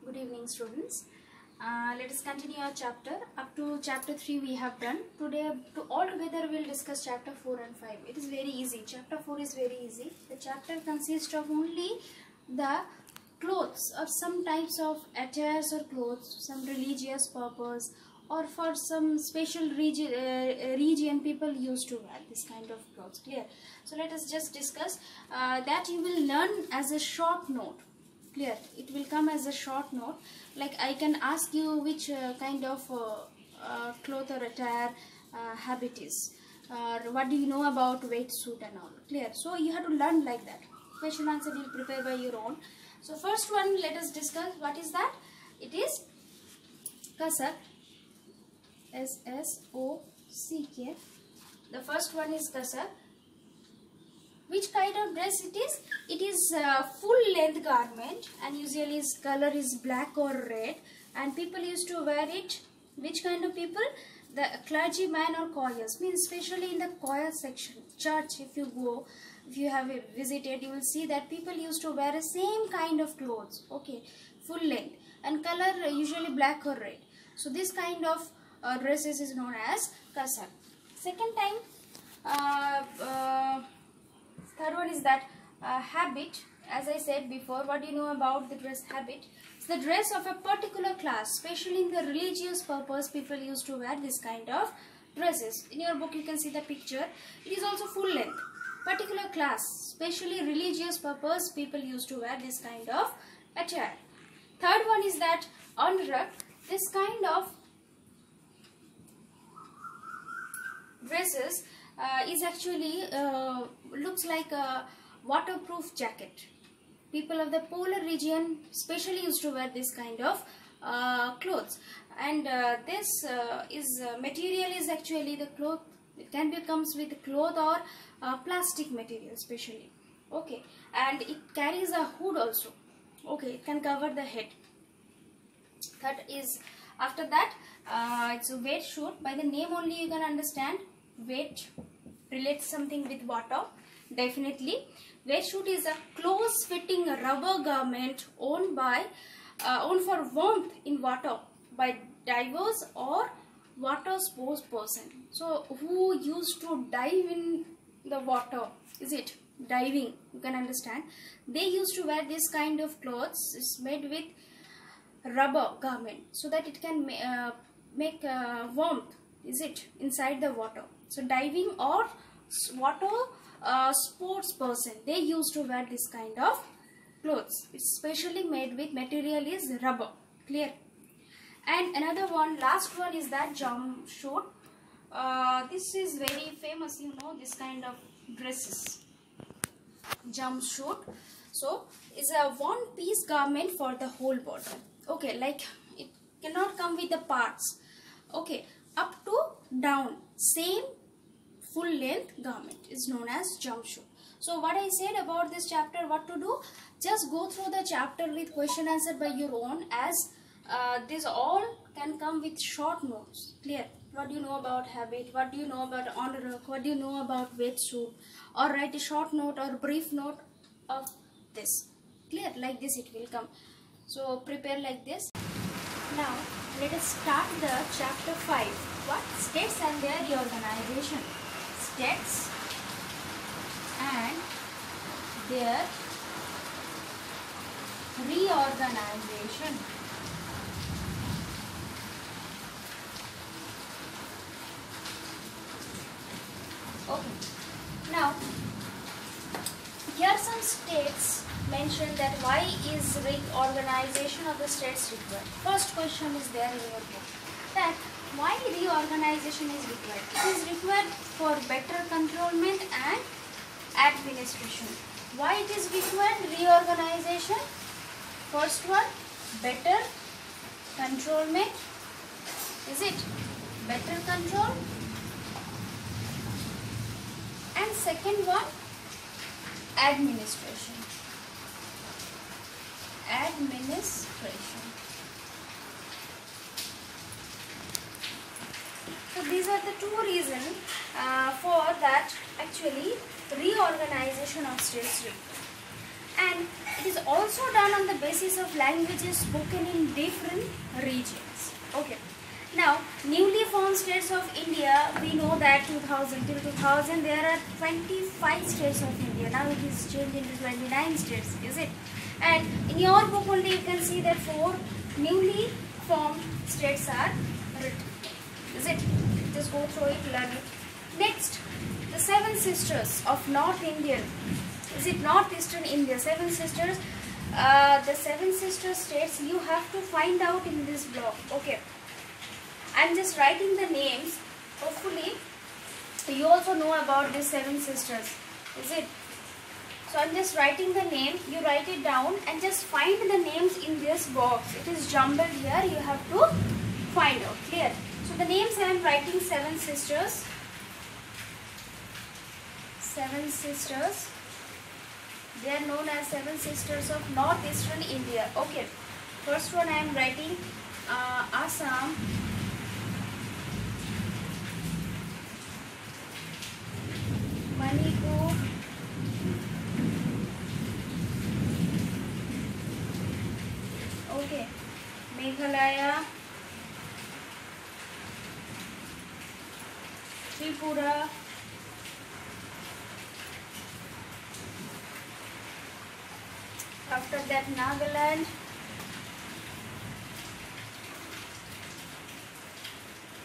Good evening, students. Let us continue our chapter. Up to chapter 3 we have done. Today, all together we will discuss chapter 4 and 5. It is very easy. Chapter 4 is very easy. The chapter consists of only the clothes or some types of attires or clothes, some religious purpose or for some special region people used to wear this kind of clothes. Clear? So let us just discuss that you will learn as a short note. Clear? It will come as a short note. Like I can ask you which kind of cloth or attire habit is. What do you know about wetsuit and all? Clear? So you have to learn like that. Question answer you will prepare by your own. So first one, let us discuss what is that. It is Kasak. S-S-O-C-K. The first one is Kasak. Which kind of dress it is? It is a full length garment and usually its color is black or red, and people used to wear it. Which kind of people? The clergyman or choirs, means especially in the choir section. Church, if you go, if you have visited, you will see that people used to wear the same kind of clothes. Okay, full length and color usually black or red. So this kind of dresses is known as Kasak. Second time, third one is that habit. As I said before, what do you know about the dress habit? It's the dress of a particular class, especially in the religious purpose. People used to wear this kind of dresses. In your book you can see the picture. It is also full length. Particular class, especially religious purpose, people used to wear this kind of attire. Third one is that anrak. This kind of dresses is actually looks like a waterproof jacket. People of the polar region especially used to wear this kind of clothes, and this material is actually the cloth. It can be comes with cloth or plastic material especially. Okay, and it carries a hood also. Okay, it can cover the head. That is, after that it's a wetsuit. By the name only you can understand. Wet relates something with water. Definitely, wetsuit is a close-fitting rubber garment owned for warmth in water by divers or water sports person. So, who used to dive in the water? Is it diving? You can understand. They used to wear this kind of clothes. It's made with rubber garment so that it can make warmth. Is it inside the water? So diving or water sports person, they used to wear this kind of clothes. It's specially made with material is rubber. Clear? And another one, last one is that jumpsuit. This is very famous, you know, this kind of dresses. Jumpsuit. So it's a one-piece garment for the whole body. Okay, like it cannot come with the parts. Okay, up to down, same full length garment is known as jumpsuit. So what I said about this chapter, what to do? Just go through the chapter with question answer by your own, as this all can come with short notes. Clear? What do you know about habit? What do you know about anrak? What do you know about wetsuit? Or write a short note or brief note of this. Clear? Like this it will come. So prepare like this. Now let us start the chapter 5. What? States and their reorganization. States and their reorganization. Okay. Now here some states mention that why is reorganization of the states required. First question is there in your book, that why reorganization is required. It is required for better controlment and administration. Why it is required reorganization? First one, better controlment. Is it better control? And second one, administration. Administration. So these are the two reasons for that actually reorganization of states required. And It is also done on the basis of languages spoken in different regions. Okay. Now, newly formed states of India, we know that till 2000 there are 25 states of India. Now it is changed into 29 states, is it? And in your book only you can see that 4 newly formed states are written, is it? Just go through it, learn it. Next, the 7 sisters of North Indian, is it Northeastern India? 7 sisters, the 7 sister states you have to find out in this block. Okay, I'm just writing the names. Hopefully you also know about these 7 sisters, is it? So I'm just writing the name, you write it down and just find the names in this box. It is jumbled here, you have to find out, clear? So the names I am writing 7 sisters. 7 sisters. They are known as 7 sisters of Northeastern India. Okay. First one I am writing Assam, Manipur, okay, Meghalaya, Tripura, after that Nagaland,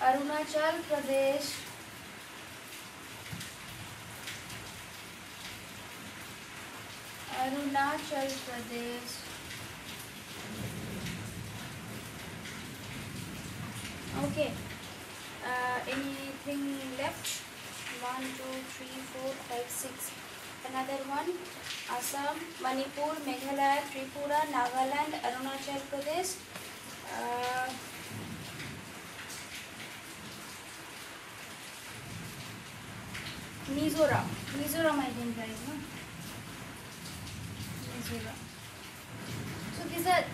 Arunachal Pradesh, Arunachal Pradesh, okay, anything left? 1, 2, 3, 4, 5, 6. Another one, Assam, Manipur, Meghalaya, Tripura, Nagaland, Arunachal Pradesh, Mizoram I didn't write, no? Mizoram. So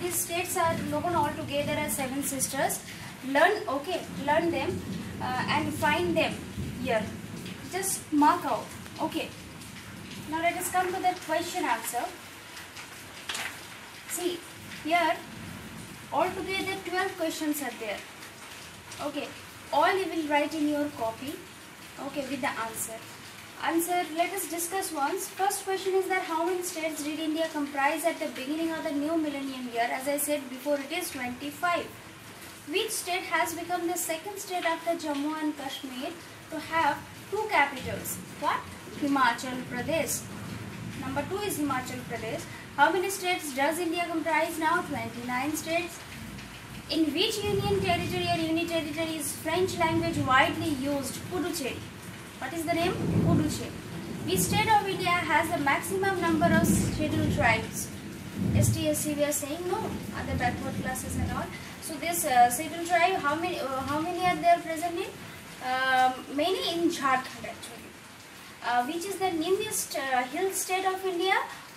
these states are known all together as 7 sisters. Learn them and find them here. Just mark out, okay. Now let us come to the question answer. See, here altogether 12 questions are there. Okay, all you will write in your copy, okay, with the answer. Let us discuss once. First question is that how many states did India comprise at the beginning of the new millennium year? As I said before, it is 25. Which state has become the second state after Jammu and Kashmir to have 2 capitals? What? Himachal Pradesh. Number 2 is Himachal Pradesh. How many states does India comprise now? 29 states. In which union territory or unit territory is French language widely used? Puducherry. What is the name? Puducherry. Which state of India has the maximum number of scheduled tribes? STSC we are saying, no, other backward classes and all. So this scheduled tribe, how many are there present in? Many in Jharkhand actually. Which is the newest hill state of India?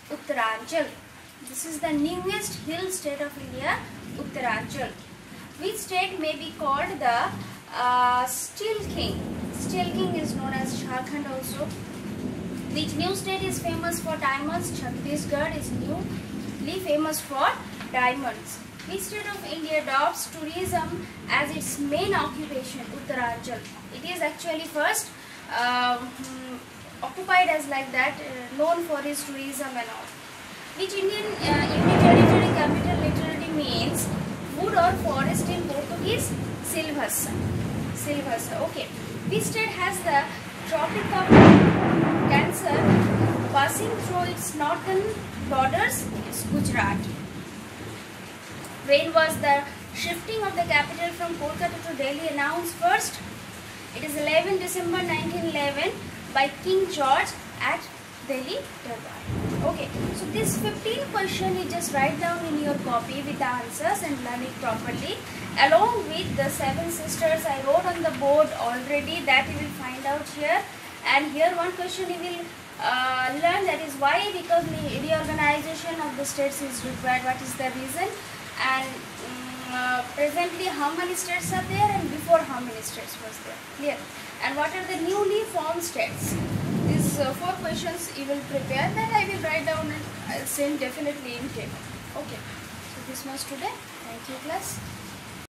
Uttaranchal. This is the newest hill state of India, Uttaranchal. Which state may be called the Steel King? Steel King is known as Jharkhand also. Which new state is famous for diamonds? Chhattisgarh is newly famous for diamonds. Which state of India adopts tourism as its main occupation? Uttaranchal. It is actually first occupied as like that, known for its tourism and all. Which Indian unit territory capital literally means wood or forest in Portuguese? Silvassa. Silvassa. Okay. Which state has the Tropic of Cancer passing through its northern borders? It's Gujarat. When was the shifting of the capital from Kolkata to Delhi announced first? It is 11 December 1911 by King George at Delhi Darbar. Okay, so this 15 question you just write down in your copy with the answers and learn it properly. Along with the 7 sisters I wrote on the board already, that you will find out here. And here one question you will learn, that is why, because the reorganization of the states is required. What is the reason? And presently how many states are there and before how many states was there? Clear? And what are the newly formed states? These these 4 questions you will prepare, then I will write down and I'll send definitely in table. Okay. So this much today. Thank you class.